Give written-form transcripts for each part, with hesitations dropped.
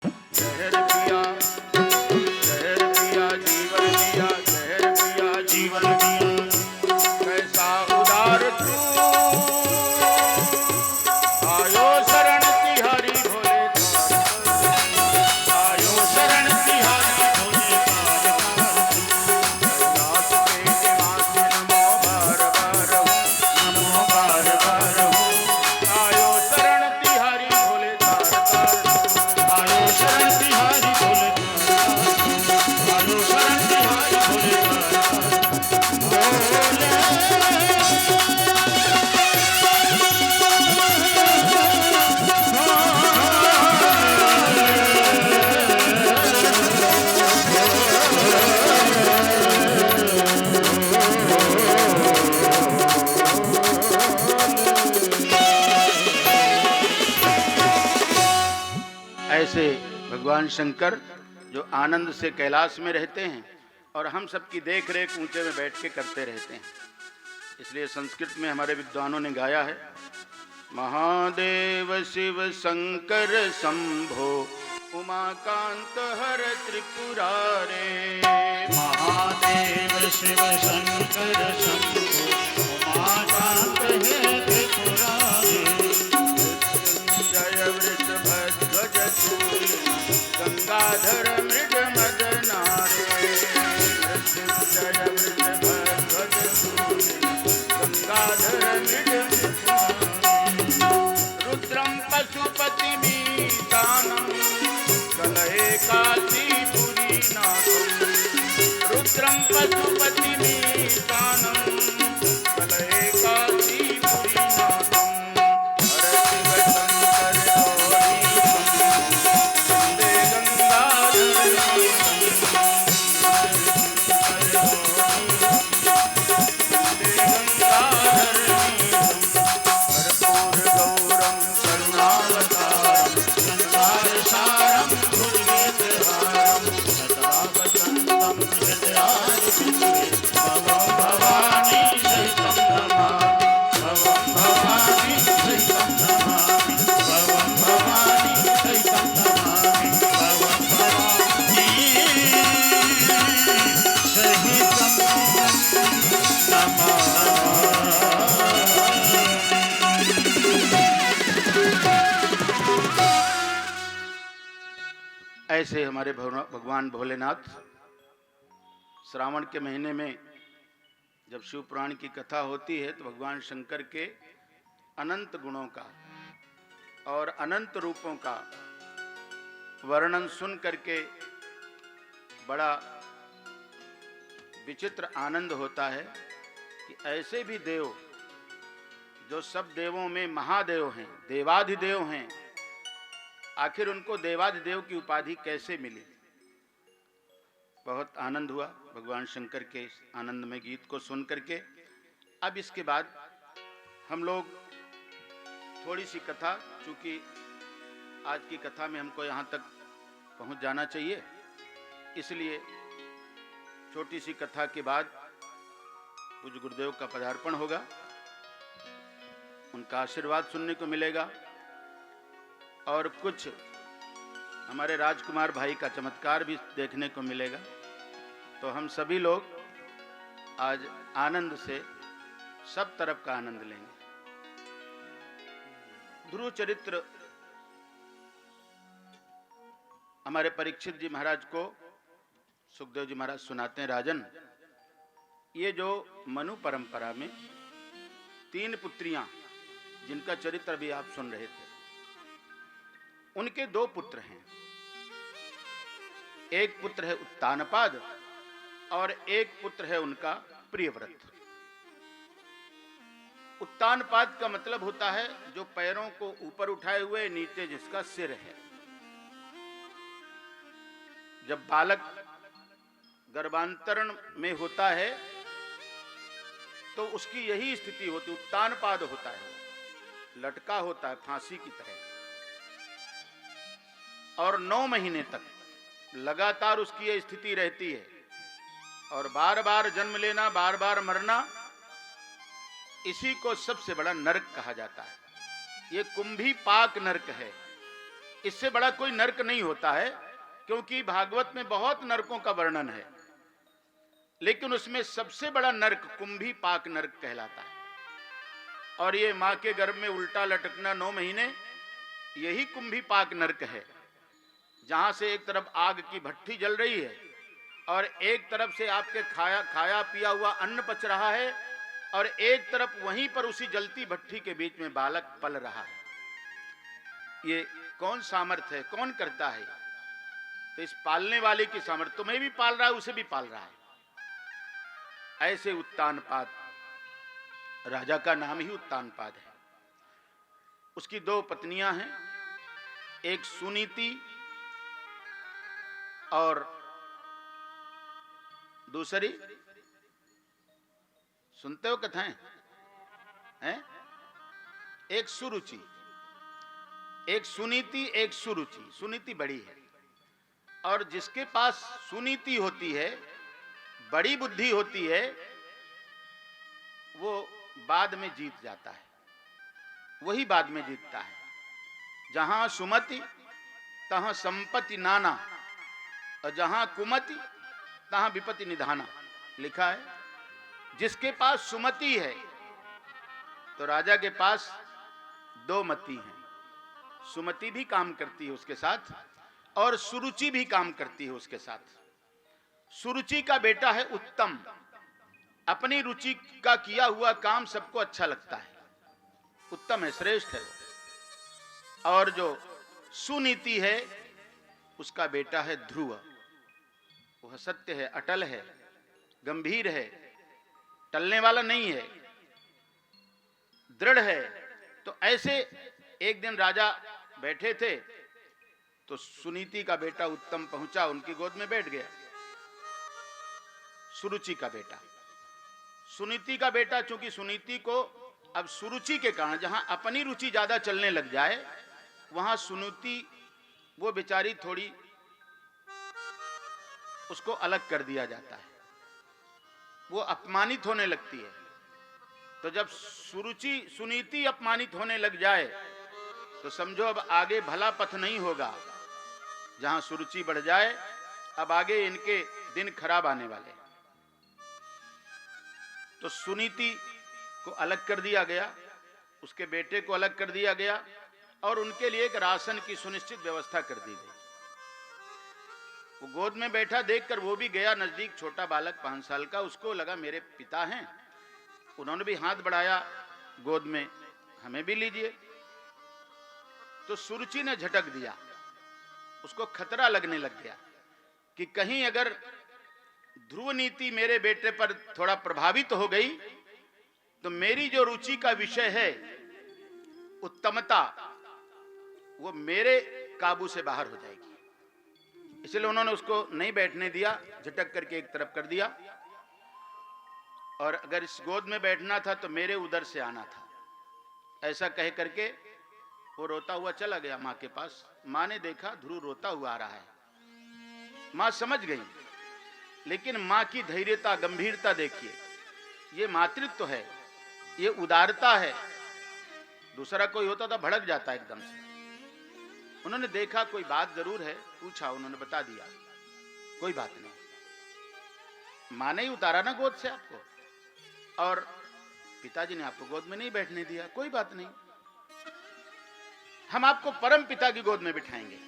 जहर पिया, जहर पिया जीवन दिया, जहर पिया जीवन दिया। कैसा उदार तू आयो शरण तिहारी भोले, आयो शरण तिहारी भोले। कैलाश के निवासी नमो बार बार हूँ, नमो बार बार हूँ। आयो शरण तिहारी भोले तार तार, आयो शरण तिहारी भोले, आयो शरण तिहारी भोले तार ऐसे भगवान शंकर जो आनंद से कैलाश में रहते हैं और हम सबकी देख रेख ऊंचे में बैठ के करते रहते हैं। इसलिए संस्कृत में हमारे विद्वानों ने गाया है, महादेव शिव शंकर शंभो उमाकांत हर त्रिपुरारे। महादेव शिव शंकर शंभो उमाकांत है त्रिपुरारे। जय वृषभध्वज शूल गंगाधर मृग मदनारे। जय वृषभध्वज शूल गंगाधर मृग रुद्रम पशुपतिमीशानं कलये काशीपुरी नाथं। रुद्रम पशुपतिमीशानं कलये काशीपुरी नाथं। ऐसे हमारे भगवान भोलेनाथ श्रावण के महीने में जब शिव पुराण की कथा होती है तो भगवान शंकर के अनंत गुणों का और अनंत रूपों का वर्णन सुन करके बड़ा विचित्र आनंद होता है कि ऐसे भी देव जो सब देवों में महादेव हैं, देवाधिदेव हैं, आखिर उनको देवाधिदेव की उपाधि कैसे मिली। बहुत आनंद हुआ भगवान शंकर के इस आनंदमय गीत को सुन करके। अब इसके बाद हम लोग थोड़ी सी कथा, चूंकि आज की कथा में हमको यहाँ तक पहुँच जाना चाहिए, इसलिए छोटी सी कथा के बाद पूज्य गुरुदेव का पदार्पण होगा, उनका आशीर्वाद सुनने को मिलेगा और कुछ हमारे राजकुमार भाई का चमत्कार भी देखने को मिलेगा। तो हम सभी लोग आज आनंद से सब तरफ का आनंद लेंगे। ध्रुव चरित्र हमारे परीक्षित जी महाराज को सुखदेव जी महाराज सुनाते हैं। राजन, ये जो मनु परंपरा में 3 पुत्रियां जिनका चरित्र भी आप सुन रहे थे, उनके 2 पुत्र हैं। एक पुत्र है उत्तानपाद और एक पुत्र है उनका प्रियव्रत। उत्तानपाद का मतलब होता है जो पैरों को ऊपर उठाए हुए, नीचे जिसका सिर है। जब बालक गर्भांतरण में होता है तो उसकी यही स्थिति होती, उत्तानपाद होता है, लटका होता है फांसी की तरह, और 9 महीने तक लगातार उसकी यह स्थिति रहती है। और बार बार जन्म लेना, बार बार मरना, इसी को सबसे बड़ा नरक कहा जाता है। ये कुंभी पाक नरक है। इससे बड़ा कोई नरक नहीं होता है, क्योंकि भागवत में बहुत नरकों का वर्णन है, लेकिन उसमें सबसे बड़ा नरक कुंभी पाक नरक कहलाता है। और ये मां के गर्भ में उल्टा लटकना 9 महीने, यही कुंभी पाक नरक है, जहां से एक तरफ आग की भट्ठी जल रही है और एक तरफ से आपके खाया पिया हुआ अन्न पच रहा है, और एक तरफ वहीं पर उसी जलती भट्ठी के बीच में बालक पल रहा है। ये कौन सामर्थ्य है, कौन करता है? तो इस पालने वाले की सामर्थ्य, तुम्हें भी पाल रहा है, उसे भी पाल रहा है। ऐसे उत्तानपाद, राजा का नाम ही उत्तानपाद है। उसकी 2 पत्नियां हैं, एक सुनीति और दूसरी, सुनते हो कथाएं हैं? एक सुरुचि, एक सुनीति, एक सुरुचि। सुनीति बड़ी है, और जिसके पास सुनीति होती है, बड़ी बुद्धि होती है, वो बाद में जीत जाता है, वही बाद में जीतता है। जहां सुमति तहां संपत्ति नाना, और जहां कुमति तहां विपत्ति निधाना, लिखा है। जिसके पास सुमति है, तो राजा के पास 2 मति हैं। सुमति भी काम करती है उसके साथ, और सुरुचि भी काम करती है उसके साथ। सुरुचि का बेटा है उत्तम, अपनी रुचि का किया हुआ काम सबको अच्छा लगता है, उत्तम है, श्रेष्ठ है वो। और जो सुनीति है, उसका बेटा है ध्रुव। वह सत्य है, अटल है, गंभीर है, टलने वाला नहीं है, दृढ़ है। तो ऐसे एक दिन राजा बैठे थे, तो सुनीति का बेटा उत्तम पहुंचा, उनकी गोद में बैठ गया। सुरुचि का बेटा, सुनीति का बेटा, चूंकि सुनीति को अब सुरुचि के कारण, जहां अपनी रुचि ज्यादा चलने लग जाए, वहां सुनीति वो बेचारी थोड़ी, उसको अलग कर दिया जाता है, वो अपमानित होने लगती है। तो जब सुनीति अपमानित होने लग जाए, तो समझो अब आगे भला पथ नहीं होगा। जहां सुरुचि बढ़ जाए, अब आगे इनके दिन खराब आने वाले। तो सुनीति को अलग कर दिया गया, उसके बेटे को अलग कर दिया गया, और उनके लिए एक राशन की सुनिश्चित व्यवस्था कर दी गई। वो गोद में बैठा देखकर वो भी गया नजदीक, छोटा बालक 5 साल का। उसको लगा मेरे पिता हैं, उन्होंने भी हाथ बढ़ाया गोद में, हमें भी लीजिए। तो सुरुचि ने झटक दिया, उसको खतरा लगने लग गया कि कहीं अगर ध्रुव नीति मेरे बेटे पर थोड़ा प्रभावित हो गई, तो मेरी जो रुचि का विषय है उत्तमता, वो मेरे काबू से बाहर हो जाएगी। इसलिए उन्होंने उसको नहीं बैठने दिया, झटक करके एक तरफ कर दिया। और अगर इस गोद में बैठना था तो मेरे उधर से आना था, ऐसा कह करके वो रोता हुआ चला गया माँ के पास। माँ ने देखा ध्रुव रोता हुआ आ रहा है, माँ समझ गई। लेकिन माँ की धैर्यता, गंभीरता देखिए, ये मातृत्व है, ये उदारता है। दूसरा कोई होता तो भड़क जाता एकदम से। उन्होंने देखा कोई बात जरूर है, पूछा, उन्होंने बता दिया, कोई बात नहीं। माँ ने ही उतारा ना गोद से आपको, और पिताजी ने आपको गोद में नहीं बैठने दिया, कोई बात नहीं, हम आपको परम पिता की गोद में बिठाएंगे।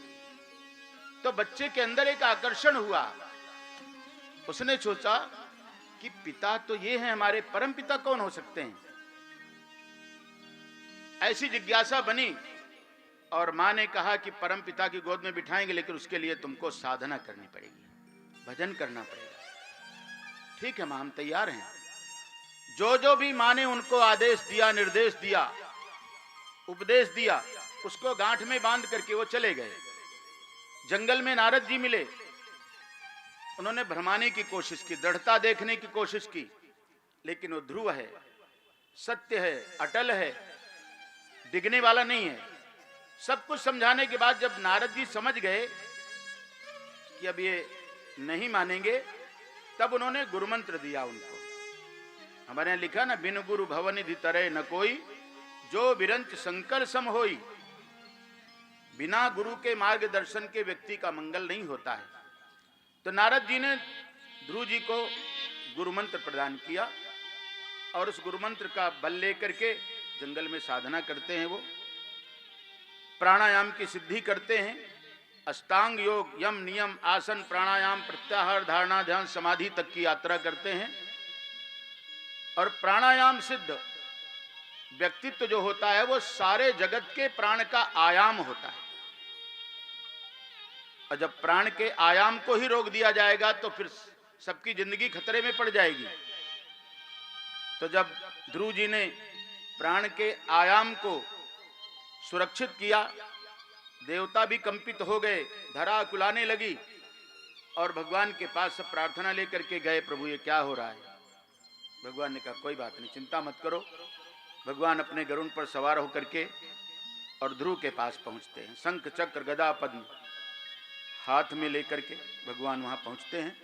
तो बच्चे के अंदर एक आकर्षण हुआ, उसने सोचा कि पिता तो ये हैं हमारे, परम पिता कौन हो सकते हैं? ऐसी जिज्ञासा बनी, और मां ने कहा कि परम पिता की गोद में बिठाएंगे, लेकिन उसके लिए तुमको साधना करनी पड़ेगी, भजन करना पड़ेगा। ठीक है मां, हम तैयार हैं। जो भी मां ने उनको आदेश दिया, निर्देश दिया, उपदेश दिया, उसको गांठ में बांध करके वो चले गए। जंगल में नारद जी मिले, उन्होंने भ्रमाने की कोशिश की, दृढ़ता देखने की कोशिश की, लेकिन वो ध्रुव है, सत्य है, अटल है, डिगने वाला नहीं है। सब कुछ समझाने के बाद जब नारद जी समझ गए कि अब ये नहीं मानेंगे, तब उन्होंने गुरु मंत्र दिया उनको। हमारे यहां लिखा ना, बिन गुरु भवनिधि तरह न कोई, जो विरंच शंकर सम होई। बिना गुरु के मार्गदर्शन के व्यक्ति का मंगल नहीं होता है। तो नारद जी ने ध्रुव जी को गुरु मंत्र प्रदान किया और उस गुरु मंत्र का बल लेकर के जंगल में साधना करते हैं। वो प्राणायाम की सिद्धि करते हैं। अष्टांग योग, यम, नियम, आसन, प्राणायाम, प्रत्याहार, धारणा, ध्यान, समाधि तक की यात्रा करते हैं। और प्राणायाम सिद्ध व्यक्तित्व जो होता है वो सारे जगत के प्राण का आयाम होता है। और जब प्राण के आयाम को ही रोक दिया जाएगा तो फिर सबकी जिंदगी खतरे में पड़ जाएगी। तो जब ध्रुव जी ने प्राण के आयाम को सुरक्षित किया, देवता भी कंपित हो गए, धरा कुलाने लगी और भगवान के पास सब प्रार्थना लेकर के गए, प्रभु ये क्या हो रहा है। भगवान ने कहा कोई बात नहीं, चिंता मत करो। भगवान अपने गरुड़ पर सवार होकर के और ध्रुव के पास पहुंचते हैं। शंख चक्र गदा पद्म हाथ में लेकर के भगवान वहां पहुंचते हैं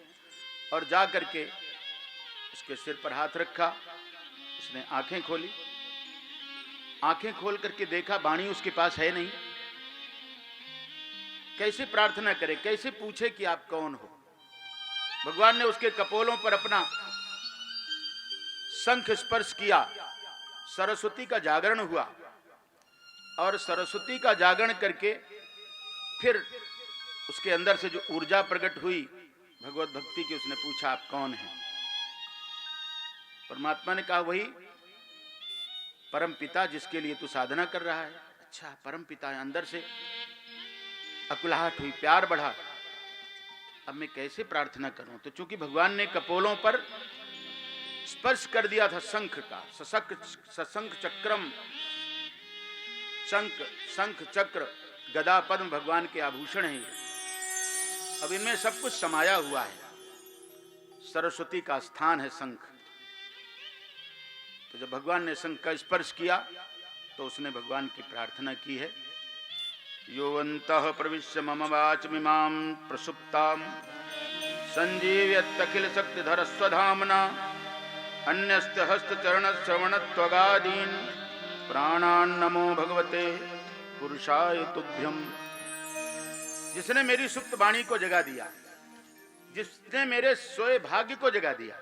और जा करके उसके सिर पर हाथ रखा। उसने आंखें खोली, आंखें खोल करके देखा वाणी उसके पास है नहीं। कैसे प्रार्थना करे, कैसे पूछे कि आप कौन हो। भगवान ने उसके कपोलों पर अपना शंख स्पर्श किया, सरस्वती का जागरण हुआ और सरस्वती का जागरण करके फिर उसके अंदर से जो ऊर्जा प्रकट हुई भगवत भक्ति की, उसने पूछा आप कौन हैं। परमात्मा ने कहा वही परम पिता जिसके लिए तू साधना कर रहा है। अच्छा परम पिता है। अंदर से अकुलाहट हुई, प्यार बढ़ा। अब मैं कैसे प्रार्थना करूं। तो चूंकि भगवान ने कपोलों पर स्पर्श कर दिया था शंख का, सशंख चक्रम, शंख चक्र गदा पद्म भगवान के आभूषण हैं। अब इनमें सब कुछ समाया हुआ है। सरस्वती का स्थान है शंख। तो जब भगवान ने शंख का स्पर्श किया तो उसने भगवान की प्रार्थना की है। योऽन्तः प्रविश्य मम वाचमिमां प्रसुप्तां संजीव्यत्यखिल शक्तिधर स्वधाम्ना अन्यस्य हस्तचरण श्रवणत्वगादीन् प्राणान् नमो भगवते पुरुषाय तुभ्यम्। जिसने मेरी सुप्त वाणी को जगा दिया, जिसने मेरे सोए भाग्य को जगा दिया,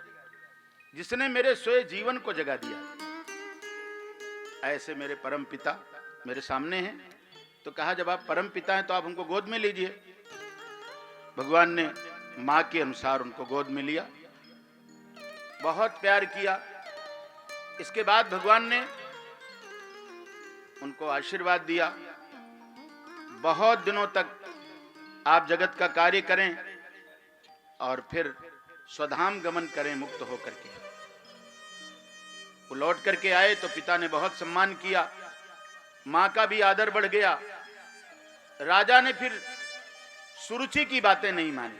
जिसने मेरे सोए जीवन को जगा दिया, ऐसे मेरे परम पिता मेरे सामने हैं। तो कहा जब आप परम पिता हैं तो आप हमको गोद में लीजिए। भगवान ने मां के अनुसार उनको गोद में लिया, बहुत प्यार किया। इसके बाद भगवान ने उनको आशीर्वाद दिया, बहुत दिनों तक आप जगत का कार्य करें और फिर स्वधाम गमन करें मुक्त होकर के। वो लौट करके आए तो पिता ने बहुत सम्मान किया, मां का भी आदर बढ़ गया। राजा ने फिर सुरुचि की बातें नहीं मानी।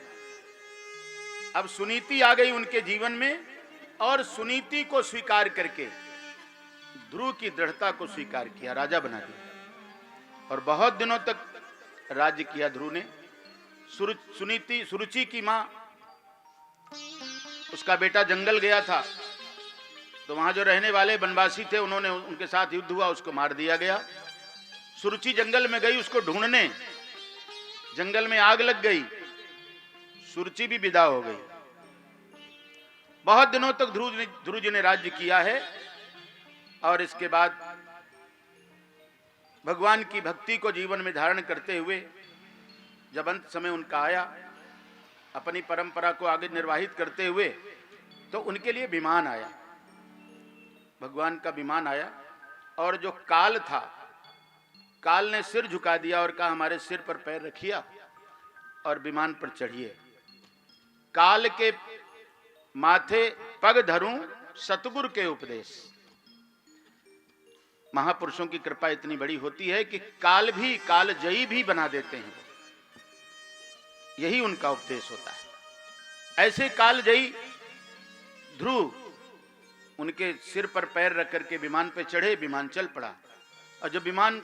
अब सुनीति आ गई उनके जीवन में और सुनीति को स्वीकार करके ध्रुव की दृढ़ता को स्वीकार किया, राजा बना दिया और बहुत दिनों तक राज्य किया ध्रुव ने। सुरुचि की मां, उसका बेटा जंगल गया था तो वहां जो रहने वाले वनवासी थे उन्होंने उनके साथ युद्ध हुआ, उसको मार दिया गया। सुरुचि जंगल में गई उसको ढूंढने, जंगल में आग लग गई, सुरुचि भी विदा हो गई। बहुत दिनों तक ध्रुव जी ने राज्य किया है और इसके बाद भगवान की भक्ति को जीवन में धारण करते हुए जब अंत समय उनका आया, अपनी परंपरा को आगे निर्वाहित करते हुए, तो उनके लिए विमान आया, भगवान का विमान आया। और जो काल था, काल ने सिर झुका दिया और कहा हमारे सिर पर पैर रखिए और विमान पर चढ़िए। काल के माथे पग धरूं सतगुरु के उपदेश। महापुरुषों की कृपा इतनी बड़ी होती है कि काल भी कालजयी भी बना देते हैं, यही उनका उपदेश होता है। ऐसे कालजयी ध्रुव उनके सिर पर पैर रख करके विमान पे चढ़े, विमान चल पड़ा। और जब विमान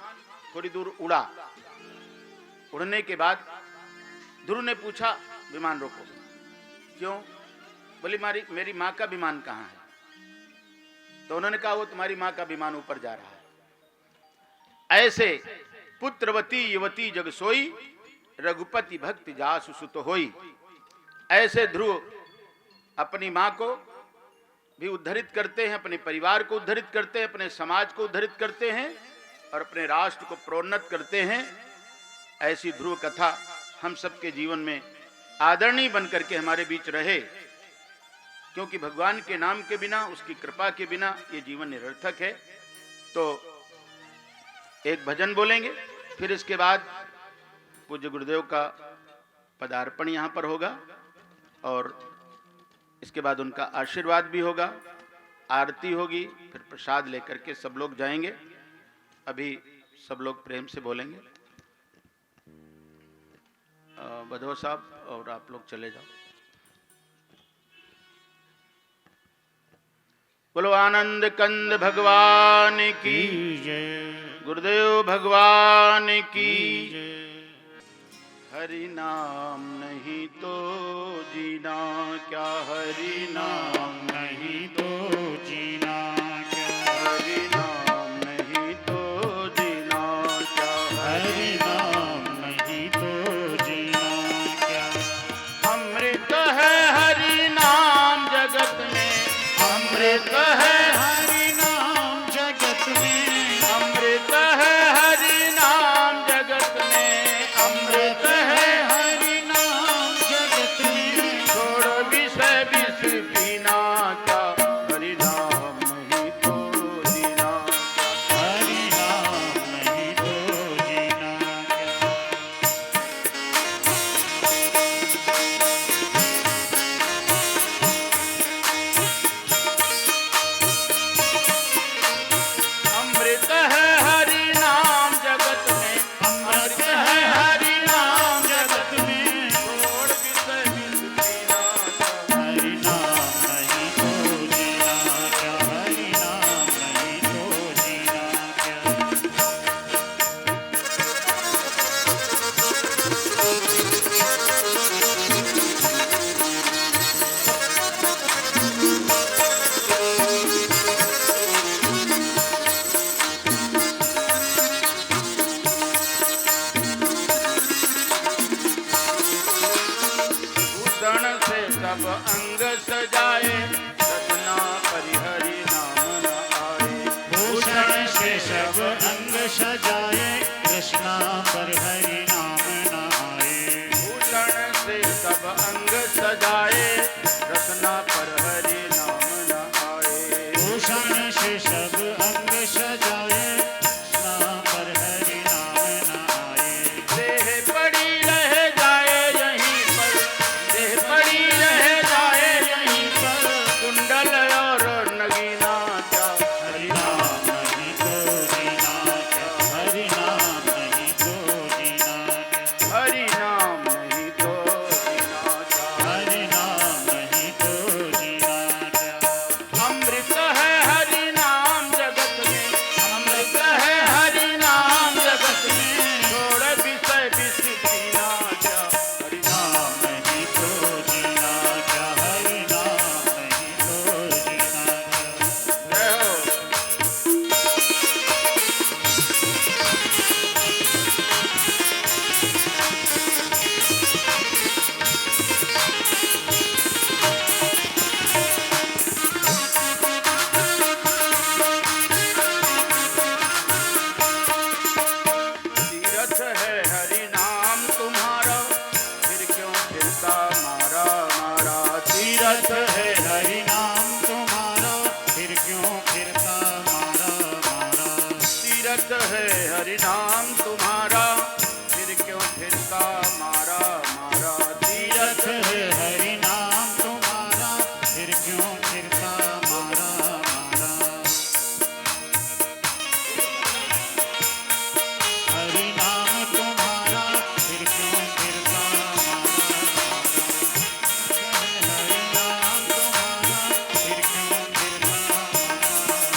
थोड़ी दूर उड़ा, उड़ने के बाद ध्रुव ने पूछा विमान रोको। क्यों? बोली मेरी माँ का विमान कहाँ है? तो उन्होंने कहा वो तुम्हारी माँ का विमान ऊपर जा रहा है। ऐसे पुत्रवती युवती जग सोई, रघुपति भक्ति जासु सुत होई। ऐसे ध्रुव अपनी मां को भी उद्धरित करते हैं, अपने परिवार को उद्धरित करते हैं, अपने समाज को उद्धरित करते हैं और अपने राष्ट्र को प्रोन्नत करते हैं। ऐसी ध्रुव कथा हम सबके जीवन में आदरणीय बन करके हमारे बीच रहे, क्योंकि भगवान के नाम के बिना, उसकी कृपा के बिना ये जीवन निरर्थक है। तो एक भजन बोलेंगे, फिर इसके बाद पूज्य गुरुदेव का पदार्पण यहाँ पर होगा और इसके बाद उनका आशीर्वाद भी होगा, आरती होगी, फिर प्रसाद लेकर के सब लोग जाएंगे। अभी सब लोग प्रेम से बोलेंगे। बधवा साहब और आप लोग चले जाओ। बोलो आनंद कंद भगवान की जय, गुरुदेव भगवान की जय। हरि नाम नहीं तो जीना क्या, हरि नाम नहीं तो जीना क्या, हरि नाम नहीं तो जीना क्या, हरि नाम नहीं तो जीना क्या। अमृत है हरि नाम जगत में, अमृत है हरि नाम जगत में, अमृत है हरि नाम जगत में, अमृत है हरि नाम जगत में। छोड़ विषय विष पीना क्या, हरि नाम नहीं तो जीना क्या। हरि नाम नहीं तो जीना क्या। अमृत है हरि नाम जगत में, अमृत है हरि नाम जगत में, छोड़ विषय विष पीना क्या। हरि नाम नहीं तो जीना क्या, हरि नाम नहीं तो जीना क्या। भूषण से सब अंग सजाए, रत्ना परिहरि नाम न आए। भूषण से सब अंग सजाए, कृष्णा पर हरि नाम न आए। भूषण से सब अंग सजाए, रत्ना पर हरि नाम न आए। भूषण से सब अंग सजाए, कृष्णा पर हरि नाम न आए। देह पड़ी रह जाए यहीं पर, देह पड़ी रह जाए यहीं पर, कुंडल और नगीना क्या, हरि नाम नहीं तो जीना क्या, हरि नाम नहीं तो जीना क्या। हरि नाम नहीं तो जीना क्या। हरि नाम नहीं तो जीना क्या। अमृत है हरि नाम जगत में, अमृत है हरि नाम जगत में, छोड़ विषय विष पीना क्या, हरि नाम। नाम नहीं तो जीना क्या, हरि नाम नहीं तो जीना क्या। जय हो। तीरथ है हरि नाम तुम्हारा, फिर क्यों फिरता मारा मारा। तीरथ है हरि नाम तुम्हारा, फिर क्यों फिरता मारा मारा। तीरथ है हरि नाम तुम्हारा, फिर क्यों फिरता मारा मारा। तीरथ है हरि नाम तुम्हारा, फिर क्यों फिरता मारा मारा। हरि नाम तुम्हारा, फिर क्यों फिरता मारा मारा। हरि नाम तुम्हारा, फिर क्यों फिरता मारा मारा।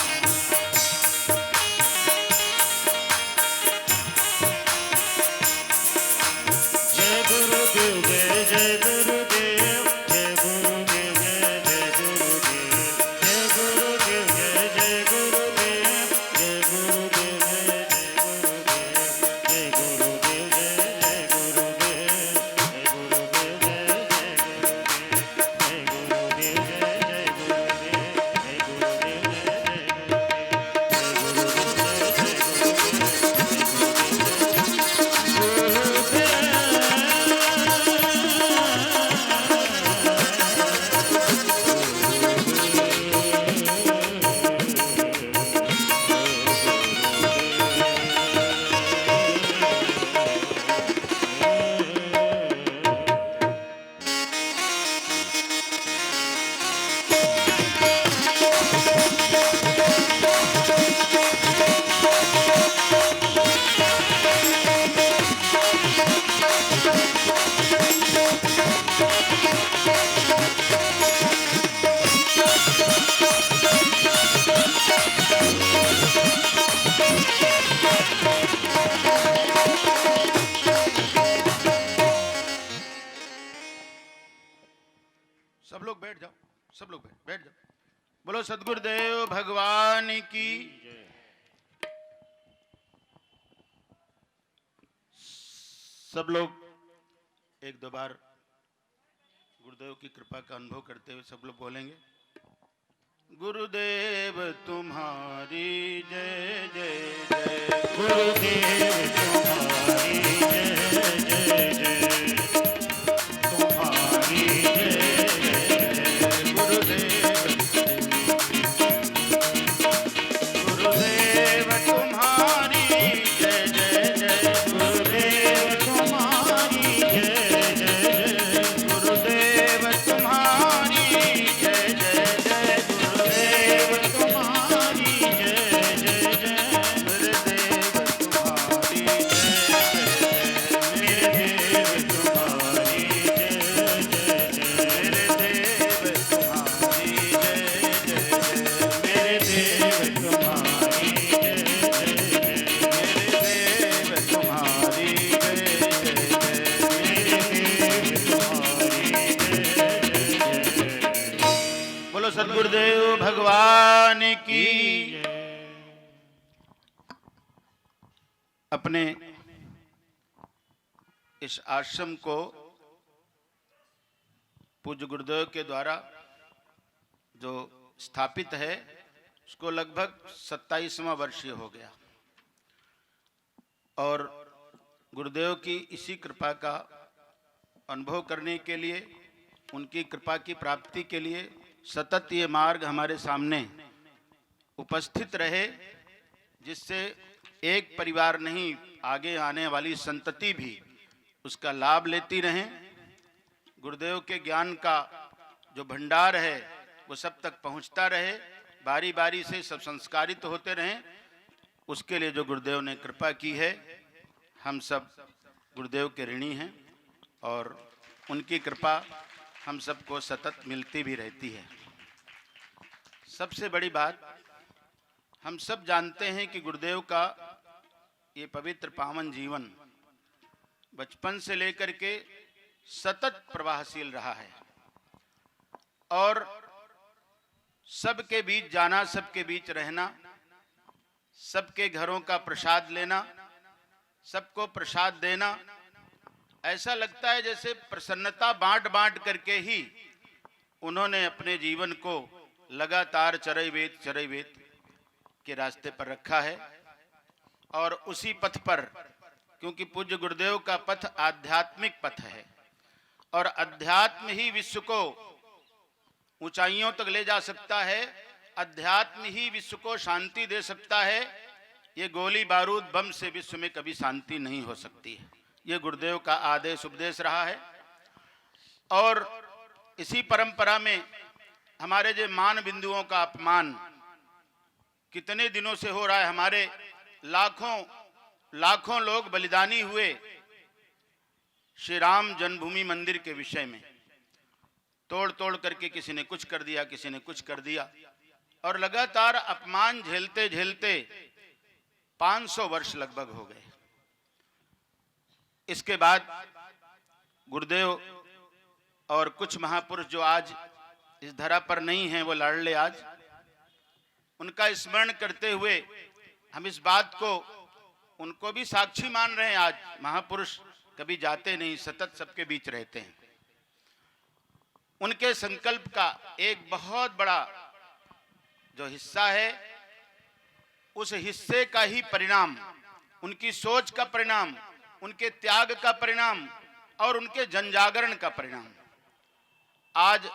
सब लोग बैठ जाओ। बोलो सद्गुरुदेव भगवान की। सब लोग एक दो बार गुरुदेव की कृपा का अनुभव करते हुए सब लोग बोलेंगे, गुरुदेव तुम्हारी जय जय जय, गुरुदेव तुम्हारी जय जय जय, तुम्हारी जय जय जय, गुरुदेव गुरुदेव तुम्हारी जय जय जय, गुरुदेव तुम्हारी जय जय जय, गुरुदेव तुम्हारी जय जय जय, गुरुदेव तुम्हारी जय जय जय, गुरुदेव तुम्हारी जय जय जय, मेरे देव तुम्हारी जय जय जय, मेरे देव तुम्हारी जय जय जय, मेरे देव तुम्हारी जय जय जय, मेरे देव तुम्हारी जय जय जय, मेरे देव तुम्हारी जय जय जय। बोलो सद्गुरुदेव भगवान की। अपने इस आश्रम को पूज्य गुरुदेव के द्वारा जो स्थापित है उसको लगभग 27वां वर्ष हो गया, और गुरुदेव की इसी कृपा का अनुभव करने के लिए, उनकी कृपा की प्राप्ति के लिए सतत ये मार्ग हमारे सामने उपस्थित रहे, जिससे एक परिवार नहीं, आगे आने वाली संतति भी उसका लाभ लेती रहें। गुरुदेव के ज्ञान का जो भंडार है वो सब तक पहुंचता रहे, बारी बारी से सब संस्कारित होते रहें। उसके लिए जो गुरुदेव ने कृपा की है, हम सब गुरुदेव के ऋणी हैं, और उनकी कृपा हम सबको सतत मिलती भी रहती है। सबसे बड़ी बात, हम सब जानते हैं कि गुरुदेव का ये पवित्र पावन जीवन बचपन से लेकर के सतत प्रवाहशील रहा है, और सबके बीच जाना, सबके बीच रहना, सबके घरों का प्रसाद लेना, सबको प्रसाद देना, ऐसा लगता है जैसे प्रसन्नता बांट बांट करके ही उन्होंने अपने जीवन को लगातार चरैवेत के रास्ते पर रखा है। और उसी पथ पर, क्योंकि पूज्य गुरुदेव का पथ आध्यात्मिक पथ है, और अध्यात्म ही विश्व को ऊंचाइयों तक ले जा सकता है, अध्यात्म ही विश्व को शांति दे सकता है। ये गोली बारूद बम से विश्व में कभी शांति नहीं हो सकती है। ये गुरुदेव का आदेश उपदेश रहा है, और इसी परंपरा में हमारे जो मान बिंदुओं का अपमान कितने दिनों से हो रहा है। हमारे लाखों लोग बलिदानी हुए श्री राम जन्मभूमि मंदिर के विषय में, तोड़ तोड़ करके किसी ने कुछ कर दिया, किसी ने कुछ कर दिया, और लगातार अपमान झेलते झेलते 500 वर्ष लगभग हो गए। इसके बाद गुरुदेव और कुछ महापुरुष जो आज इस धरा पर नहीं हैं, वो लाडले आज, उनका स्मरण करते हुए हम इस बात को उनको भी साक्षी मान रहे हैं। आज महापुरुष कभी जाते नहीं, सतत सबके बीच रहते हैं। उनके संकल्प का एक बहुत बड़ा जो हिस्सा है, उस हिस्से का ही परिणाम, उनकी सोच का परिणाम, उनके त्याग का परिणाम, और उनके जनजागरण का परिणाम। आज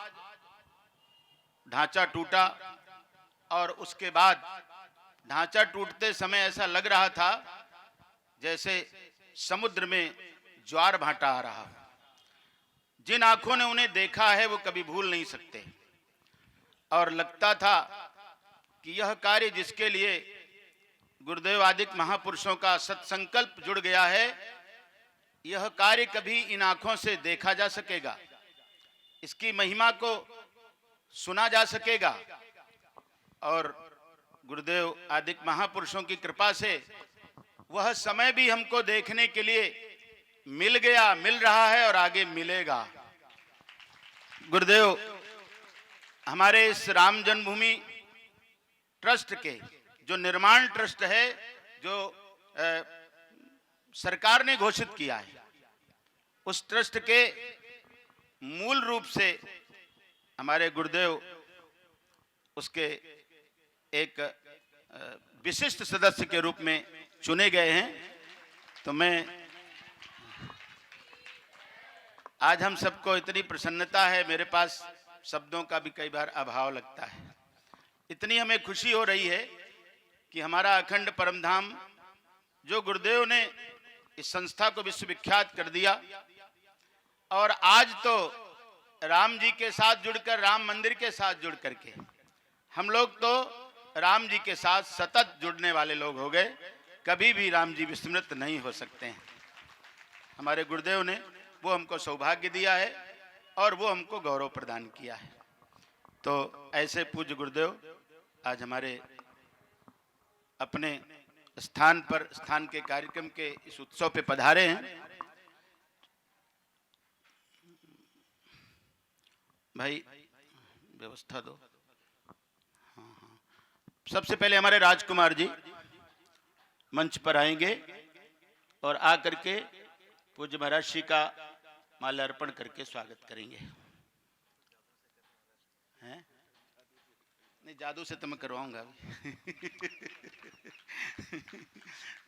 ढांचा टूटा, और उसके बाद ढांचा टूटते समय ऐसा लग रहा था जैसे समुद्र में ज्वार भाटा आ रहा हो। जिन आंखों ने उन्हें देखा है वो कभी भूल नहीं सकते, और लगता था कि यह कार्य जिसके लिए गुरुदेव आदि महापुरुषों का सत्संकल्प जुड़ गया है, यह कार्य कभी इन आंखों से देखा जा सकेगा, इसकी महिमा को सुना जा सकेगा। और गुरुदेव आदि महापुरुषों की कृपा से वह समय भी हमको देखने के लिए मिल गया, मिल रहा है, और आगे मिलेगा। गुरुदेव हमारे इस राम जन्मभूमि ट्रस्ट के जो निर्माण ट्रस्ट है, जो सरकार ने घोषित किया है, उस ट्रस्ट के मूल रूप से हमारे गुरुदेव उसके एक विशिष्ट सदस्य के रूप में चुने गए हैं। तो मैं आज हम सबको इतनी प्रसन्नता है, मेरे पास शब्दों का भी कई बार अभाव लगता है। इतनी हमें खुशी हो रही है कि हमारा अखंड परमधाम, जो गुरुदेव ने इस संस्था को विश्वविख्यात कर दिया, और आज तो राम जी के साथ जुड़कर, राम मंदिर के साथ जुड़ करके हम लोग तो राम जी के साथ सतत जुड़ने वाले लोग हो गए। कभी भी राम जी विस्मृत नहीं हो सकते हैं। हमारे गुरुदेव ने वो हमको सौभाग्य दिया है और वो हमको गौरव प्रदान किया है। तो ऐसे पूज्य गुरुदेव आज हमारे अपने स्थान पर, स्थान के कार्यक्रम के इस उत्सव पे पधारे हैं। भाई व्यवस्था दो। हाँ। सबसे पहले हमारे राजकुमार जी मंच पर आएंगे और आकर के पूज्य महाराज श्री का माल्यार्पण करके स्वागत करेंगे। हैं? नहीं, जादू से तो मैं करवाऊंगा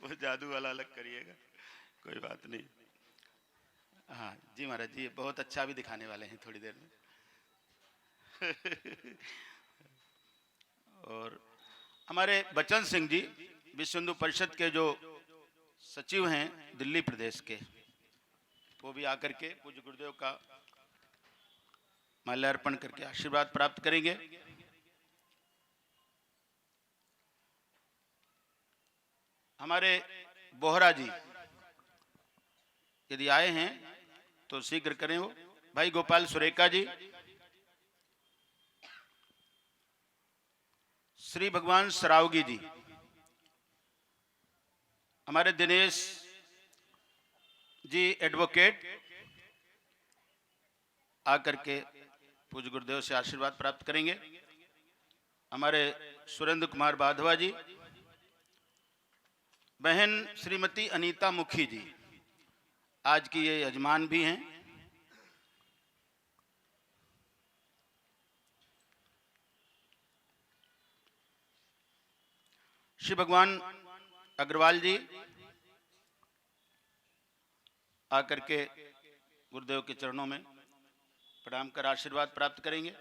वो जादू वाला अलग करिएगा, कोई बात नहीं। हाँ जी महाराज जी, बहुत अच्छा भी दिखाने वाले हैं थोड़ी देर में। और हमारे बचन सिंह जी विश्व हिंदू परिषद के जो सचिव हैं दिल्ली प्रदेश के, वो भी आकर के पूज्य गुरुदेव का माल्यार्पण करके आशीर्वाद प्राप्त करेंगे। हमारे बोहरा जी यदि आए हैं तो शीघ्र करें। वो भाई गोपाल सुरेखा जी, श्री भगवान सरावगी जी, हमारे दिनेश जी एडवोकेट आकर के पूज्य गुरुदेव से आशीर्वाद प्राप्त करेंगे। हमारे सुरेंद्र कुमार बाधवा जी, बहन श्रीमती अनीता मुखी जी आज की ये यजमान भी हैं। श्री भगवान अग्रवाल जी आकर के गुरुदेव के चरणों में प्रणाम कर आशीर्वाद प्राप्त करेंगे।